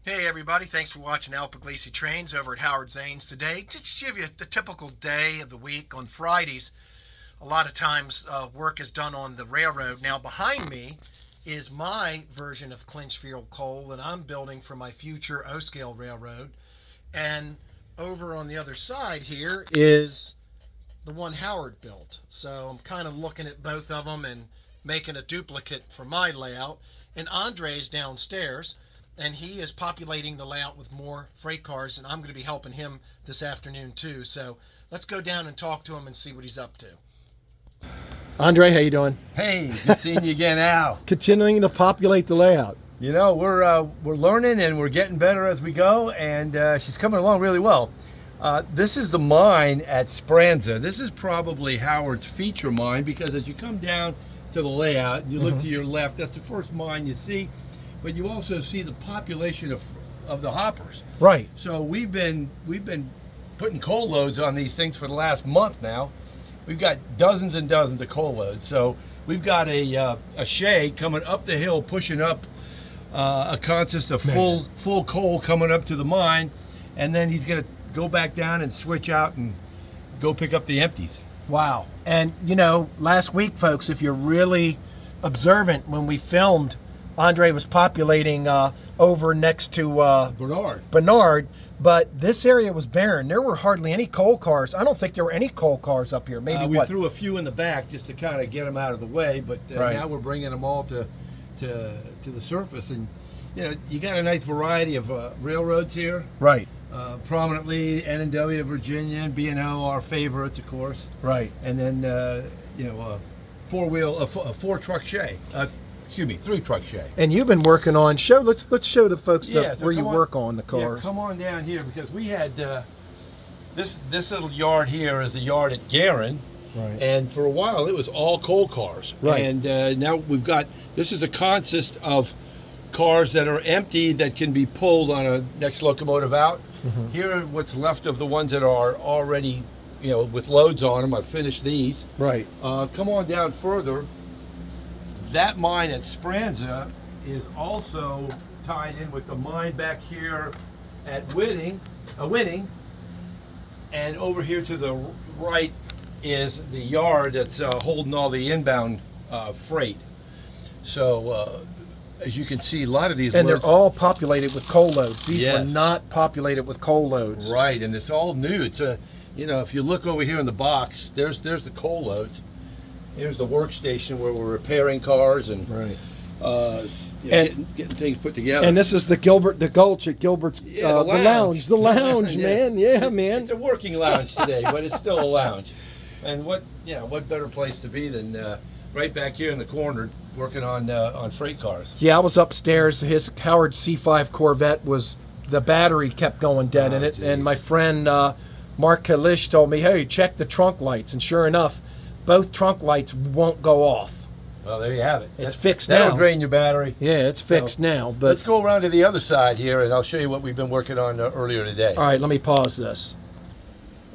Hey everybody, thanks for watching Al Puglisi Trains over at Howard Zane's today. Just to give you the typical day of the week. On Fridays, a lot of times work is done on the railroad. Now behind me is my version of Clinchfield coal that I'm building for my future O-scale railroad. And over on the other side here is the one Howard built. So I'm kind of looking at both of them and making a duplicate for my layout. And Andre's downstairs, and he is populating the layout with more freight cars, and I'm going to be helping him this afternoon too. So let's go down and talk to him and see what he's up to. Andre, how you doing? Hey, good seeing you again, Al. Continuing to populate the layout. You know, we're learning and we're getting better as we go, and she's coming along really well. This is the mine at Speranza. This is probably Howard's feature mine, because as you come down to the layout and you look to your left, that's the first mine you see. But you also see the population of the hoppers. Right. So we've been putting coal loads on these things for the last month now. We've got dozens and dozens of coal loads. So we've got a shay coming up the hill, pushing up a consist of full coal coming up to the mine, and then he's going to go back down and switch out and go pick up the empties. Wow. And you know, last week, folks, if you're really observant, when we filmed, Andre was populating over next to Bernard, but this area was barren. There were hardly any coal cars. I don't think there were any coal cars up here. Maybe we threw a few in the back just to kind of get them out of the way, but now we're bringing them all to the surface. And you know, you got a nice variety of railroads here. Right. Prominently N&W, Virginia, and B&O, our favorites, of course. Right. And then you know, a four-truck shay. Excuse me, 3-truck shay. And you've been working on let's show the folks where you work on the cars. Yeah, come on down here, because we had this little yard here is the yard at Garin. Right. And for a while it was all coal cars. Right. And now this is a consist of cars that are empty that can be pulled on a next locomotive out. Here are what's left of the ones that are already, you know, with loads on them. I've finished these. Right. Come on down further. That mine at Speranza is also tied in with the mine back here at Whitting, and over here to the right is the yard that's holding all the inbound freight. So as you can see, a lot of these and loads, they're all populated with coal loads. These Yes. were not populated with coal loads. Right, and it's all new. It's you know, if you look over here in the box, there's the coal loads. Here's the workstation where we're repairing cars and getting things put together. And this is the Gulch at Gilbert's, the lounge, man. Yeah, man. It's a working lounge today, but it's still a lounge. And what better place to be than right back here in the corner working on freight cars. Yeah, I was upstairs. His Howard C5 Corvette the battery kept going dead in it, geez. and my friend Mark Kalish told me, hey, check the trunk lights, and sure enough, both trunk lights won't go off. Well, there you have it. It's fixed now. That'll drain your battery. Yeah, it's fixed now. But let's go around to the other side here, and I'll show you what we've been working on earlier today. All right, let me pause this.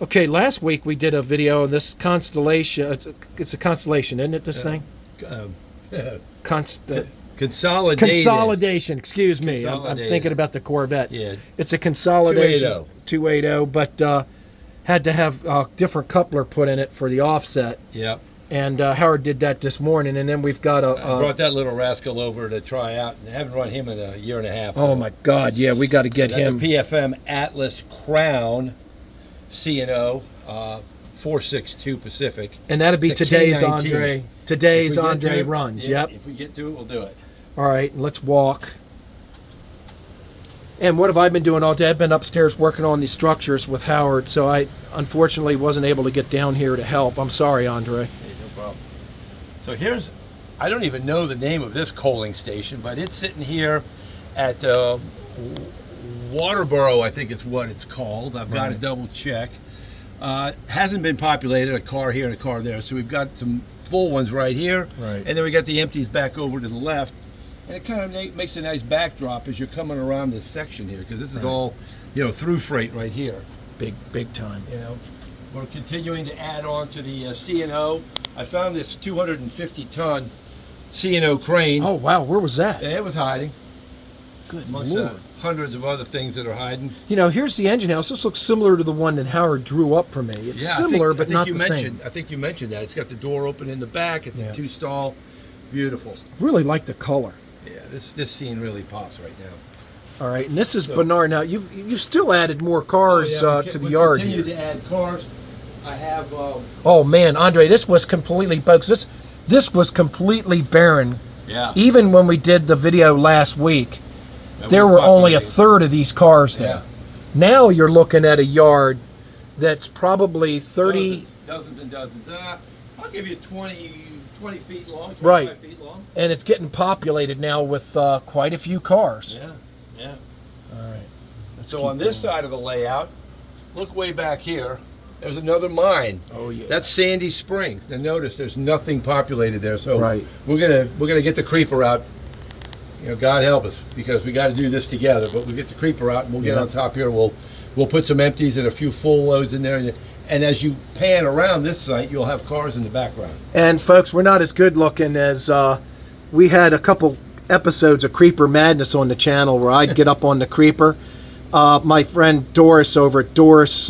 Okay, last week we did a video of this constellation. It's a constellation, isn't it, this thing? Consolidation, excuse me. I'm thinking about the Corvette. Yeah. It's a consolidation. 280. But had to have a different coupler put in it for the offset. Yep. And Howard did that this morning, and then we've got I brought that little rascal over to try out, and I haven't run him in a year and a half. Oh my God, yeah, we got to get him. That's a PFM Atlas Crown C&O 462 Pacific. And that'll be today's K19. Andre. Today's Andre runs. Yeah, Yep. if we get to it, we'll do it. All right, let's walk. And what have I been doing all day? I've been upstairs working on these structures with Howard, so I unfortunately wasn't able to get down here to help. I'm sorry, Andre. Hey, no problem. So I don't even know the name of this coaling station, but it's sitting here at Waterboro, I think is what it's called. I've got to double check. Hasn't been populated, a car here and a car there. So we've got some full ones right here. Right. And then we got the empties back over to the left. And it kind of makes a nice backdrop as you're coming around this section here, because this is all, you know, through freight right here. Big time. You know, we're continuing to add on to the C&O. I found this 250-ton C&O crane. Oh wow, where was that? It was hiding. Good amongst Lord. hundreds of other things that are hiding. You know, here's the engine house. This looks similar to the one that Howard drew up for me. It's similar, but not the same. I think you mentioned that. It's got the door open in the back. It's a 2-stall. Beautiful. Really like the color. Yeah, this scene really pops right now. All right, and this is Bernard. Now, you've still added more cars to the yard here. Continue to add cars. I have... oh, man, Andre, this was completely, folks, this was completely barren. Yeah. Even when we did the video last week, there were only a third of these cars there. Yeah. Now you're looking at a yard that's probably 30... Dozens and dozens. I'll give you 20 feet long, 25 feet long. And it's getting populated now with quite a few cars. Yeah. All right. So on this side of the layout, look way back here. There's another mine. Oh yeah. That's Sandy Springs. Now notice there's nothing populated there. So right. we're gonna get the creeper out. You know, God help us, because we got to do this together. But we'll get the creeper out and we'll get on top here. We'll put some empties and a few full loads in there. And as you pan around this site, you'll have cars in the background. And folks, we're not as good looking as we had a couple episodes of Creeper Madness on the channel where I'd get up on the creeper. My friend Doris over at Doris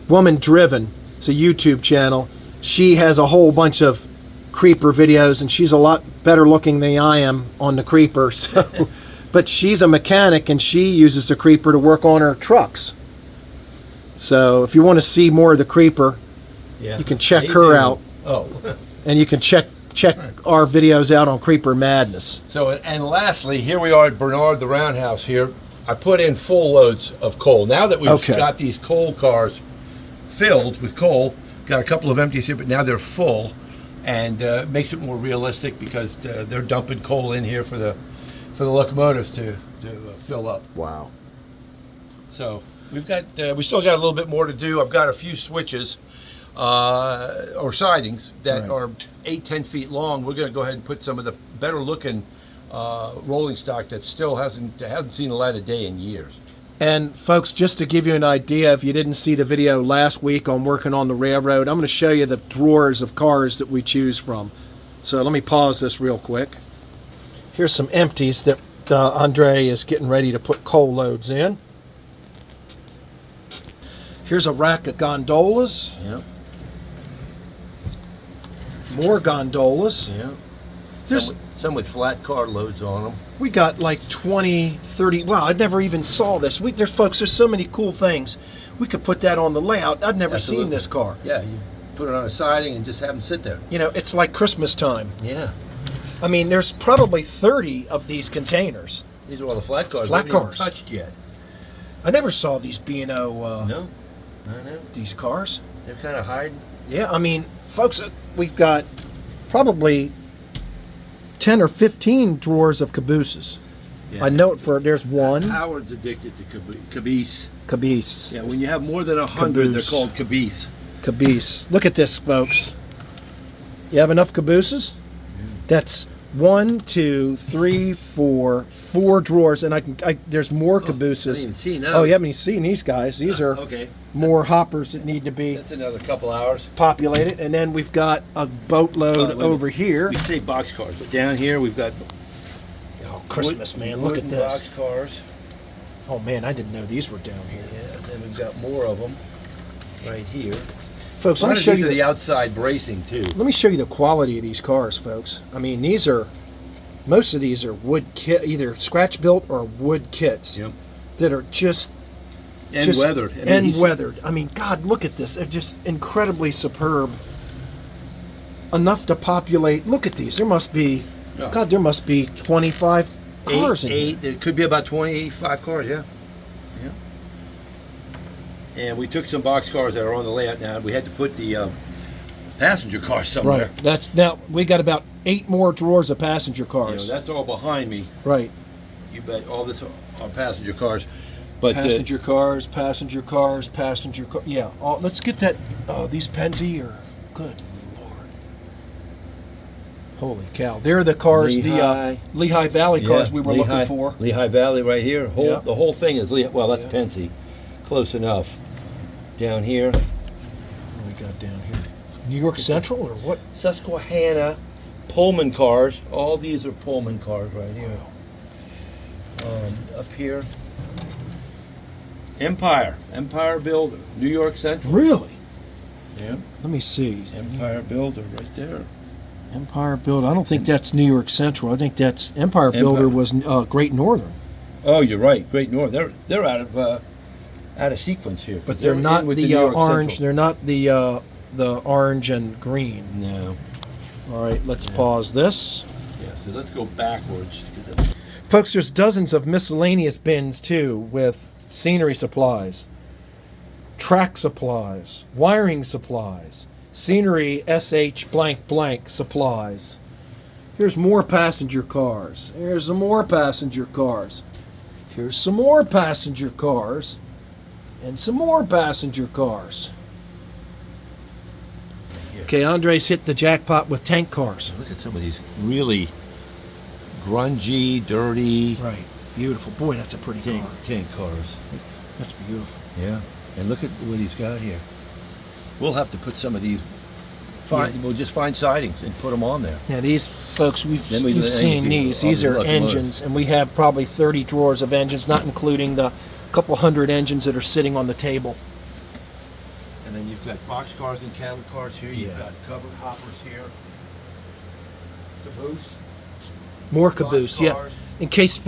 Woman Driven, it's a YouTube channel. She has a whole bunch of creeper videos, and she's a lot better looking than I am on the creeper. So, but she's a mechanic, and she uses the creeper to work on her trucks. So if you want to see more of the creeper, you can check her out. Oh, and you can check our videos out on Creeper Madness. So, and lastly, here we are at Bernard the Roundhouse here. I put in full loads of coal. Now that we've got these coal cars filled with coal, got a couple of empties here, but now they're full, and makes it more realistic because they're dumping coal in here for the locomotives to fill up. Wow. So we still got a little bit more to do. I've got a few switches or sidings that are 8-10 feet long. We're going to go ahead and put some of the better looking rolling stock that still hasn't seen the light of day in years. And folks, just to give you an idea, if you didn't see the video last week on working on the railroad, I'm going to show you the drawers of cars that we choose from. So let me pause this real quick. Here's some empties that Andre is getting ready to put coal loads in. Here's a rack of gondolas. Yep. More gondolas. Yeah. There's some with flat car loads on them. We got like 20, 30. Wow, I never even saw this. There's so many cool things. We could put that on the layout. I've never seen this car. Yeah, you put it on a siding and just have them sit there. You know, it's like Christmas time. Yeah. I mean, there's probably 30 of these containers. These are all the flat cars. Flat cars. Even touched yet. I never saw these B&O. No, I know. These cars. They're kind of hiding. Yeah, I mean, folks, we've got probably 10 or 15 drawers of cabooses. Yeah. I know there's one. Howard's addicted to caboose. Caboose. Yeah, when you have more than 100, they're called caboose. Caboose. Look at this, folks. You have enough cabooses? That's 1, 2, 3, 4 drawers, and there's more cabooses. I haven't even seen those. Oh, you haven't even seen these guys. These are more hoppers that need to be. That's another couple hours. Populated, and then we've got a boatload over here. We say box cars, but down here we've got. Oh, Christmas, man! Look at this. Box cars. Oh man, I didn't know these were down here. Yeah, and then we've got more of them right here. Folks, let me show you the outside bracing too. Let me show you the quality of these cars, folks. I mean, most of these are wood kit, either scratch built or wood kits that are just weathered. Weathered. I mean, God, look at this. They're just incredibly superb. Enough to populate. Look at these. There must be, God, there must be 25 cars in here. It could be about 25 cars, yeah. And we took some box cars that are on the layout now. We had to put the passenger cars somewhere. Right. Now we got about 8 more drawers of passenger cars. You know, that's all behind me. Right. You bet. All this are passenger cars. But passenger cars. Yeah. Let's get that. Oh, these Penzi are good. Lord. Holy cow! They're the cars, the Lehigh Valley cars we were looking for. Lehigh Valley right here. The whole thing is Lehigh. Well, that's Penzi. Close enough. Down here. What do we got down here? New York Central or what? Susquehanna Pullman cars. All these are Pullman cars right here. Up here, Empire Builder, New York Central. Really? Yeah. Let me see. Empire Builder, right there. Empire Builder. I don't think that's New York Central. I think that's Empire Builder was Great Northern. Oh, you're right. Great Northern. They're out of sequence here. But they're not in with the New York orange. Central. They're not the orange and green. No. All right, let's pause this. Yeah. So let's go backwards. Folks, there's dozens of miscellaneous bins too, with scenery supplies, track supplies, wiring supplies, scenery SH blank blank supplies. Here's more passenger cars. Here's some more passenger cars. Here's some more passenger cars. And some more passenger cars. Okay, Andre's hit the jackpot with tank cars. Look at some of these really grungy, dirty. Right. Beautiful. Boy, that's a pretty car. Tank cars. That's beautiful. Yeah. And look at what he's got here. We'll have to put some of these. We'll just find sidings and put them on there. Yeah, these folks, you've Then seen these. These are engines, and we have probably 30 drawers of engines, not including the couple hundred engines that are sitting on the table. And then you've got box cars and cattle cars here. You've got covered hoppers here. Caboose. More caboose, yeah. In case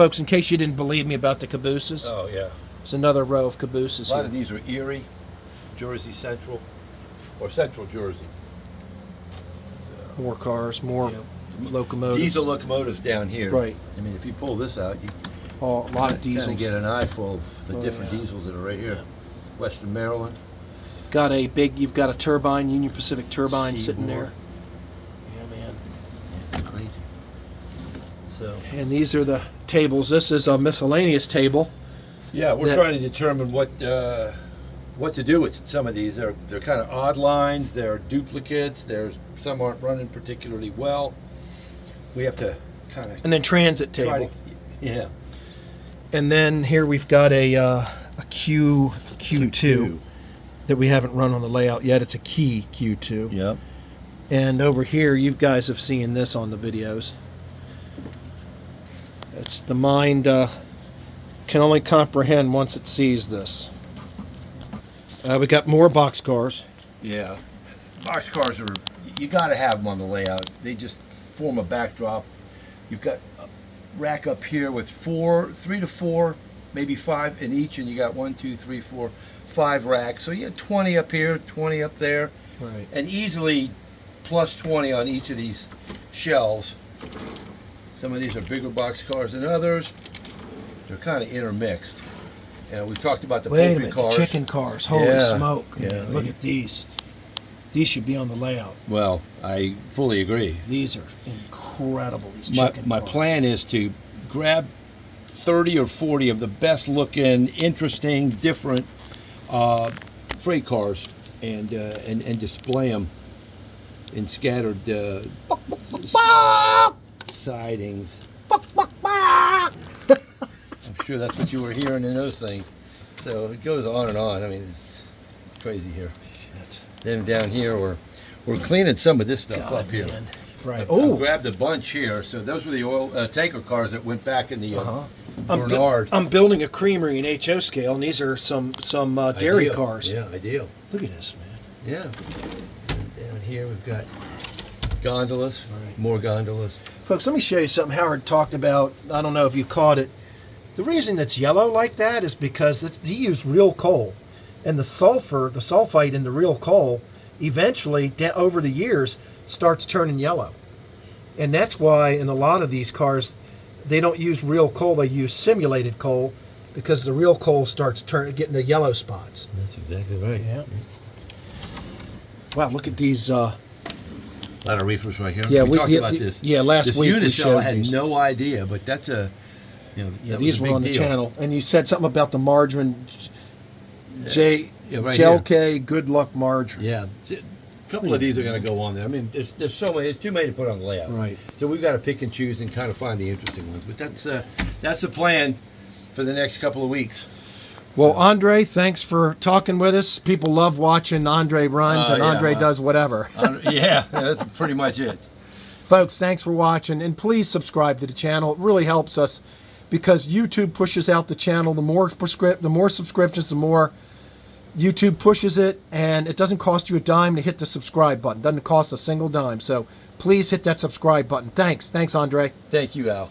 you didn't believe me about the cabooses. Oh, yeah. There's another row of cabooses here. A lot here. of these are Erie, Jersey Central, or Central Jersey. More cars, more locomotives. Diesel locomotives down here. Right. I mean, if you pull this out, you a lot of diesels. kind of get an eyeful of the different diesels that are right here. Yeah. Western Maryland. You've got a turbine, Union Pacific turbine sitting there. Yeah, man. Yeah, crazy. So. And these are the tables. This is a miscellaneous table. Yeah, we're trying to determine what to do with some of these. They're kind of odd lines. They're duplicates. Some aren't running particularly well. We have to kind of. And then transit table. Yeah. And then here we've got a Q2 that we haven't run on the layout yet. It's a key Q2. Yep. And over here, you guys have seen this on the videos. It's the mind can only comprehend once it sees this. We got more box cars. Yeah. Box cars you got to have them on the layout. They just form a backdrop. You've got a rack up here with 3 to 4, maybe 5 in each, and you got 1, 2, 3, 4, 5 racks. So you have 20 up here, 20 up there, right? And easily plus 20 on each of these shelves. Some of these are bigger box cars than others. They're kind of intermixed. And we've talked about the poultry cars. The chicken cars. Holy smoke! Yeah, look at these. These should be on the layout. Well, I fully agree. These are incredible. These chicken my cars. plan is to grab 30 or 40 of the best looking, interesting, different freight cars and display them in scattered sidings. I'm sure that's what you were hearing in those things. So it goes on and on. I mean, it's crazy here. Shit. Then down here, we're cleaning some of this stuff up here. Man. Right. I grabbed a bunch here. So those were the oil tanker cars that went back in the Bernard. I'm building a creamery in HO scale, and these are some dairy cars. Yeah, ideal. Look at this, man. Yeah. And down here we've got gondolas. Right. More gondolas. Folks, let me show you something Howard talked about. I don't know if you caught it. The reason it's yellow like that is because he used real coal. And the sulfite in the real coal, eventually, over the years, starts turning yellow. And that's why in a lot of these cars, they don't use real coal, they use simulated coal, because the real coal starts getting the yellow spots. That's exactly right. Yeah. Wow, look at these. A lot of reefers right here. Yeah, we talked about this. Yeah, last week we showed I had no idea, but that's a, these were on the channel. And you said something about the margarine, right JLK, good luck margarine. Yeah, a couple of these are going to go on there. I mean, there's so many. There's too many to put on the layout. Right. So we've got to pick and choose and kind of find the interesting ones. But that's the plan for the next couple of weeks. Well, Andre, thanks for talking with us. People love watching Andre runs and Andre does whatever. Yeah, that's pretty much it. Folks, thanks for watching, and please subscribe to the channel. It really helps us because YouTube pushes out the channel. The more subscriptions, the more YouTube pushes it, and it doesn't cost you a dime to hit the subscribe button. Doesn't cost a single dime. So please hit that subscribe button. Thanks, Andre. Thank you, Al.